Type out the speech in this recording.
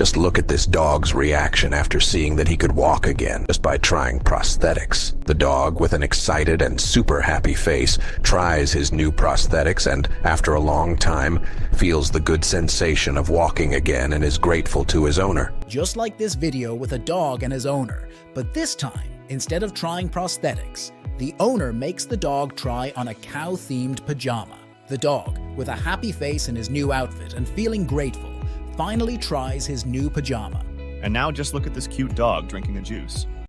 Just look at this dog's reaction after seeing that he could walk again just by trying prosthetics. The dog, with an excited and super happy face, tries his new prosthetics and, after a long time, feels the good sensation of walking again and is grateful to his owner. Just like this video with a dog and his owner, but this time, instead of trying prosthetics, the owner makes the dog try on a cow-themed pajama. The dog, with a happy face in his new outfit and feeling grateful, finally tries his new pajama. And now just look at this cute dog drinking a juice.